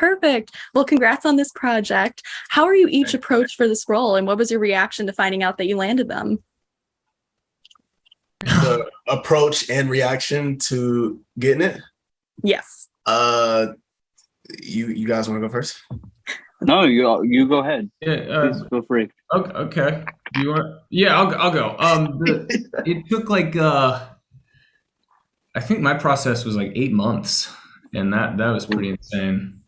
Perfect. Well, congrats on this project. How are you each approached for this role, and what was your reaction to finding out that you landed them? The approach and reaction to getting it. Yes. You guys want to go first? No, you go ahead. Yeah, Please feel free. okay. Do you want? Yeah, I'll go. It took like I think my process was like 8 months, and that was pretty insane.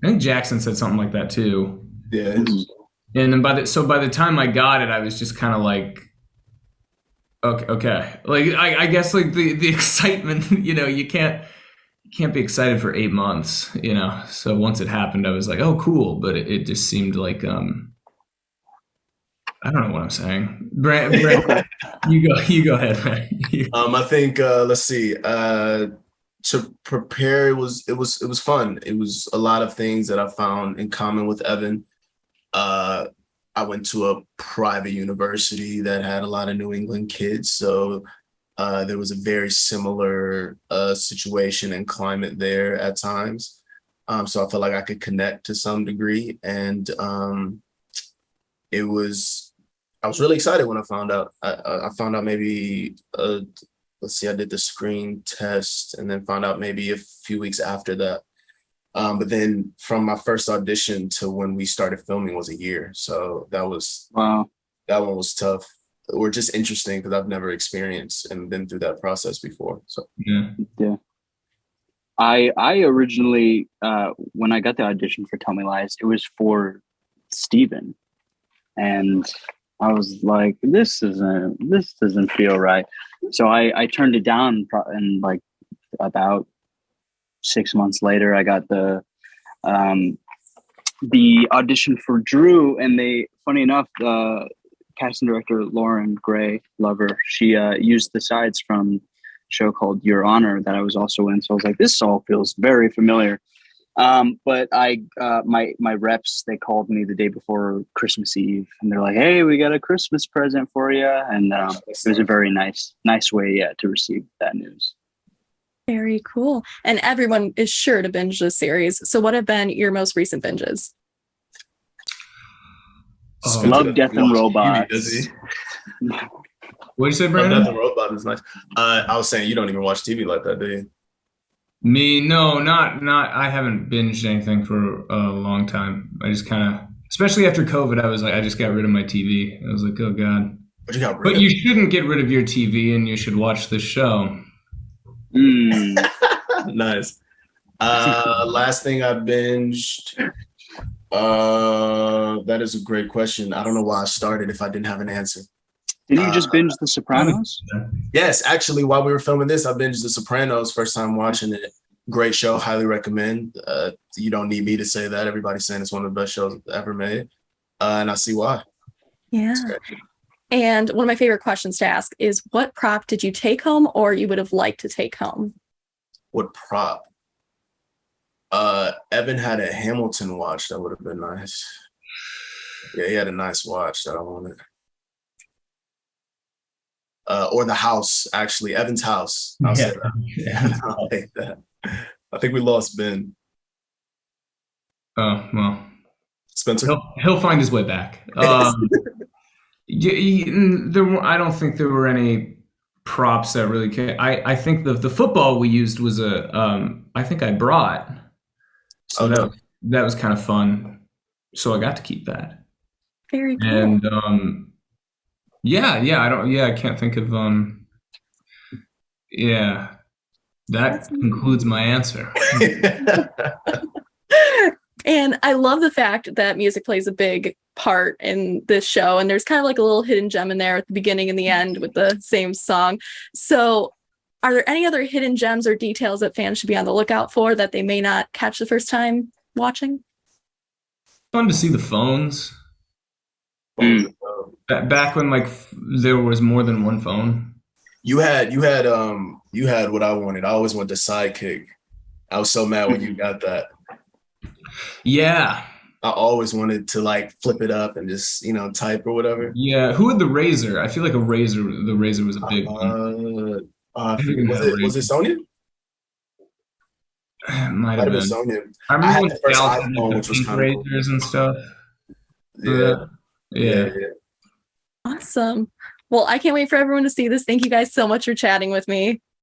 I think Jackson said something like that too. Yeah. And then by the time I got it, I was just kind of like, okay. Like I guess like the excitement, you can't be excited for 8 months, So once it happened, I was like, oh, cool. But it just seemed like I don't know what I'm saying. Brand, you go ahead, man. I think let's see. To prepare, it was fun. It was a lot of things that I found in common with Evan. I went to a private university that had a lot of New England kids, so there was a very similar situation and climate there at times. So I felt like I could connect to some degree, and I was really excited when I found out. I found out maybe let's see, I did the screen test and then found out maybe a few weeks after that. But then from my first audition to when we started filming was a year. So that one was tough, or just interesting because I've never experienced and been through that process before. So yeah. I originally when I got the audition for Tell Me Lies, it was for Steven. And I was like, this doesn't feel right. So I turned it down, and like about 6 months later, I got the audition for Drew, and funny enough, the casting director Lauren Gray, lover, she used the sides from a show called Your Honor that I was also in. So I was like, this all feels very familiar. But my reps, they called me the day before Christmas Eve, and they're like, hey, we got a Christmas present for you. And it was a very nice way to receive that news. Very cool. And everyone is sure to binge this series. So what have been your most recent binges? Love, Death, and Robots. What did you say, Brandon? Death and Robots is nice. I was saying you don't even watch TV like that, do you? Me, no, not. I haven't binged anything for a long time. I just kind of, especially after COVID, I was like, I just got rid of my TV. I was like, oh God. But you shouldn't get rid of your TV, and you should watch this show. Nice. Last thing I binged. That is a great question. I don't know why I started if I didn't have an answer. Didn't you just binge The Sopranos? Yes, actually, while we were filming this, I binged The Sopranos. First time watching it. Great show. Highly recommend. You don't need me to say that. Everybody's saying it's one of the best shows ever made. And I see why. Yeah. And one of my favorite questions to ask is, what prop did you take home or you would have liked to take home? What prop? Evan had a Hamilton watch that would have been nice. Yeah, he had a nice watch that I wanted. Or the house, actually, Evan's house. I'll say that. Yeah. I'll take that. I think we lost Ben. Oh, well. Spencer? He'll find his way back. I don't think there were any props that really came. I think the football we used was I think I brought. So that was kind of fun. So I got to keep that. Very cool. And I can't think of that concludes my answer. And I love the fact that music plays a big part in this show, and there's kind of like a little hidden gem in there at the beginning and the end with the same song. So are there any other hidden gems or details that fans should be on the lookout for that they may not catch the first time watching? Fun to see the phones. Back when like there was more than one phone. You had what I wanted. I always wanted the sidekick. I was so mad when you got that. Yeah. I always wanted to like flip it up and just, type or whatever. Yeah. Who had the razor? I feel like the razor was a big one. Was it Sonya? Might have been. Sony. I I remember had when the first Cal had iPhone, the which was pink kind of cool. razors and stuff. Yeah. Yeah. Awesome. Well, I can't wait for everyone to see this. Thank you guys so much for chatting with me.